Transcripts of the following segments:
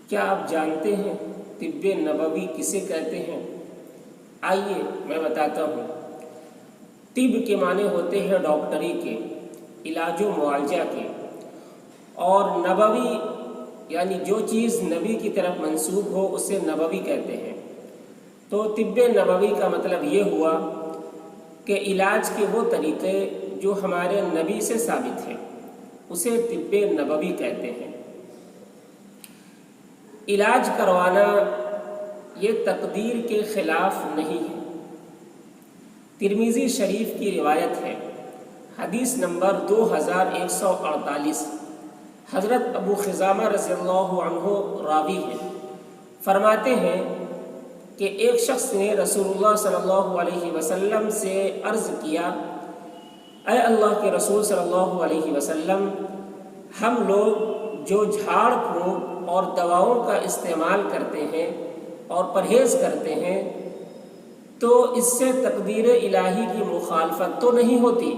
کیا آپ جانتے ہیں طب نبوی کسے کہتے ہیں؟ آئیے میں بتاتا ہوں۔ طب کے معنی ہوتے ہیں ڈاکٹری کے، علاج و معالجہ کے، اور نبوی یعنی جو چیز نبی کی طرف منسوب ہو اسے نبوی کہتے ہیں۔ تو طب نبوی کا مطلب یہ ہوا کہ علاج کے وہ طریقے جو ہمارے نبی سے ثابت ہیں اسے طب نبوی کہتے ہیں۔ علاج کروانا یہ تقدیر کے خلاف نہیں ہے۔ ترمذی شریف کی روایت ہے، حدیث نمبر 2148، حضرت ابو خزامہ رضی اللہ عنہ راوی ہیں، فرماتے ہیں کہ ایک شخص نے رسول اللہ صلی اللہ علیہ وسلم سے عرض کیا، اے اللہ کے رسول صلی اللہ علیہ وسلم، ہم لوگ جو جھاڑ پھونک اور دواؤں کا استعمال کرتے ہیں اور پرہیز کرتے ہیں تو اس سے تقدیر الہی کی مخالفت تو نہیں ہوتی؟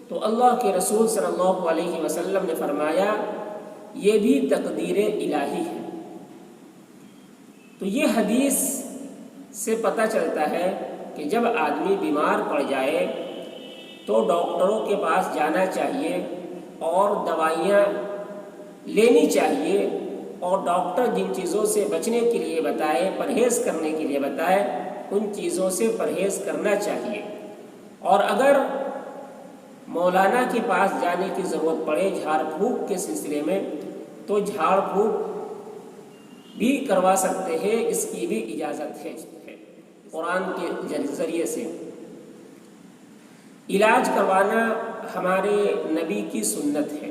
تو اللہ کے رسول صلی اللہ علیہ وسلم نے فرمایا یہ بھی تقدیر الہی ہے۔ تو یہ حدیث سے پتہ چلتا ہے کہ جب آدمی بیمار پڑ جائے تو ڈاکٹروں کے پاس جانا چاہیے اور دوائیاں لینی چاہیے، اور ڈاکٹر جن چیزوں سے بچنے کے لیے بتائے، پرہیز کرنے کے لیے بتائے، ان چیزوں سے پرہیز کرنا چاہیے۔ اور اگر مولانا کے پاس جانے کی ضرورت پڑے جھاڑ پھونک کے سلسلے میں تو جھاڑ پھونک بھی کروا سکتے ہیں، اس کی بھی اجازت ہے قرآن کے ذریعے سے۔ علاج کروانا ہمارے نبی کی سنت ہے،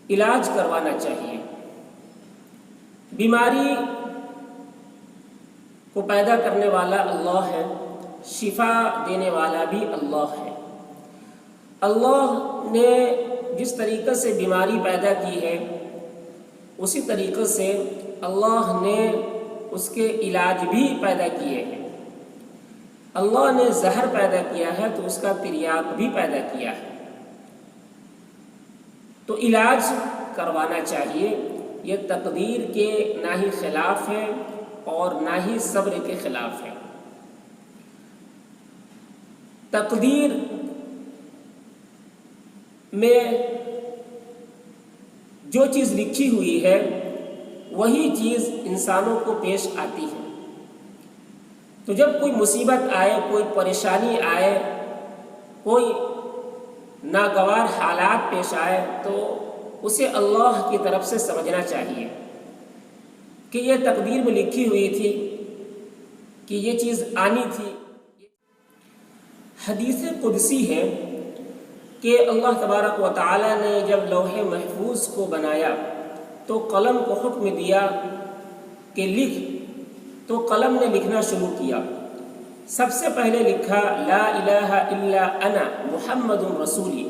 علاج کروانا چاہیے۔ بیماری کو پیدا کرنے والا اللہ ہے، شفا دینے والا بھی اللہ ہے۔ اللہ نے جس طریقے سے بیماری پیدا کی ہے اسی طریقے سے اللہ نے اس کے علاج بھی پیدا کیے ہیں۔ اللہ نے زہر پیدا کیا ہے تو اس کا تریاق بھی پیدا کیا ہے۔ تو علاج کروانا چاہیے، یہ تقدیر کے نہ ہی خلاف ہے اور نہ ہی صبر کے خلاف ہے۔ تقدیر میں جو چیز لکھی ہوئی ہے وہی چیز انسانوں کو پیش آتی ہے۔ تو جب کوئی مصیبت آئے، کوئی پریشانی آئے، کوئی ناگوار حالات پیش آئے تو اسے اللہ کی طرف سے سمجھنا چاہیے کہ یہ تقدیر میں لکھی ہوئی تھی کہ یہ چیز آنی تھی۔ حدیث قدسی ہے کہ اللہ تبارک و تعالی نے جب لوح محفوظ کو بنایا تو قلم کو حکم دیا کہ لکھ، تو قلم نے لکھنا شروع کیا۔ سب سے پہلے لکھا لا الہ الا انا محمد رسولی،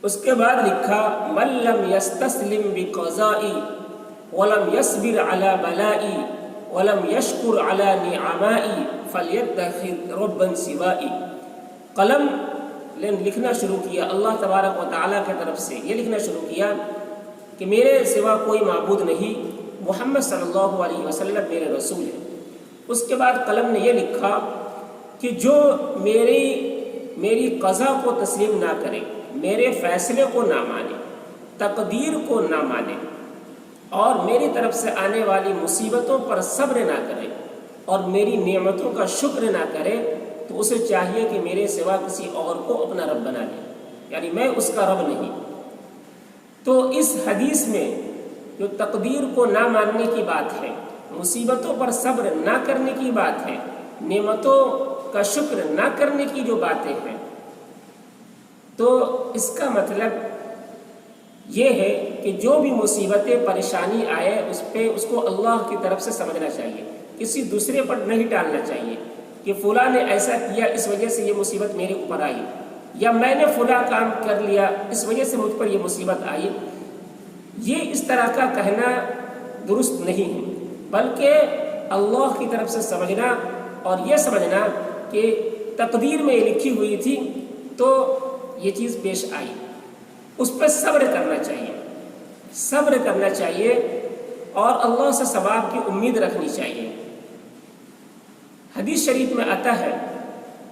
اس کے بعد لکھا من لم یستسلم بقضائی ولم یصبر علی بلائی ولم یشکر علی نعمائی فلیتخذ ربا سوائی۔ قلم نے لکھنا شروع کیا، اللہ تبارک و تعالیٰ کی طرف سے یہ لکھنا شروع کیا کہ میرے سوا کوئی معبود نہیں، محمد صلی اللہ علیہ وسلم میرے رسول ہیں۔ اس کے بعد قلم نے یہ لکھا کہ جو میری قضا کو تسلیم نہ کرے، میرے فیصلے کو نہ مانے، تقدیر کو نہ مانے، اور میری طرف سے آنے والی مصیبتوں پر صبر نہ کرے اور میری نعمتوں کا شکر نہ کرے، تو اسے چاہیے کہ میرے سوا کسی اور کو اپنا رب بنا لے، یعنی میں اس کا رب نہیں۔ تو اس حدیث میں جو تقدیر کو نہ ماننے کی بات ہے، مصیبتوں پر صبر نہ کرنے کی بات ہے، نعمتوں کا شکر نہ کرنے کی جو باتیں ہیں، تو اس کا مطلب یہ ہے کہ جو بھی مصیبتیں پریشانی آئے اس کو اللہ کی طرف سے سمجھنا چاہیے، کسی دوسرے پر نہیں ٹالنا چاہیے کہ فلاں نے ایسا کیا اس وجہ سے یہ مصیبت میرے اوپر آئی، یا میں نے فلاں کام کر لیا اس وجہ سے مجھ پر یہ مصیبت آئی۔ یہ اس طرح کا کہنا درست نہیں ہے، بلکہ اللہ کی طرف سے سمجھنا اور یہ سمجھنا کہ تقدیر میں یہ لکھی ہوئی تھی تو یہ چیز پیش آئی، اس پہ صبر کرنا چاہیے۔ صبر کرنا چاہیے اور اللہ سے ثواب کی امید رکھنی چاہیے۔ حدیث شریف میں آتا ہے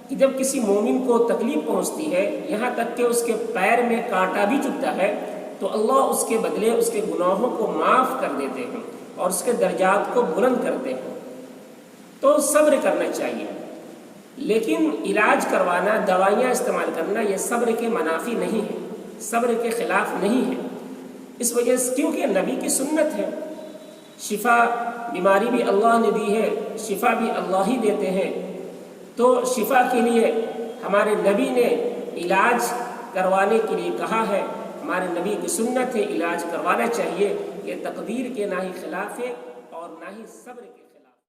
کہ جب کسی مومن کو تکلیف پہنچتی ہے، یہاں تک کہ اس کے پیر میں کانٹا بھی چبھتا ہے، تو اللہ اس کے بدلے اس کے گناہوں کو معاف کر دیتے ہیں اور اس کے درجات کو بلند کرتے ہیں۔ تو صبر کرنا چاہیے، لیکن علاج کروانا، دوائیاں استعمال کرنا، یہ صبر کے منافی نہیں ہے، صبر کے خلاف نہیں ہے۔ اس وجہ سے کیونکہ نبی کی سنت ہے، شفا بیماری بھی اللہ نے دی ہے، شفا بھی اللہ ہی دیتے ہیں، تو شفا کے لیے ہمارے نبی نے علاج کروانے کے لیے کہا ہے، ہمارے نبی کی سنت ہے، علاج کروانا چاہیے۔ یہ تقدیر کے نہ ہی خلاف ہے اور نہ ہی صبر کے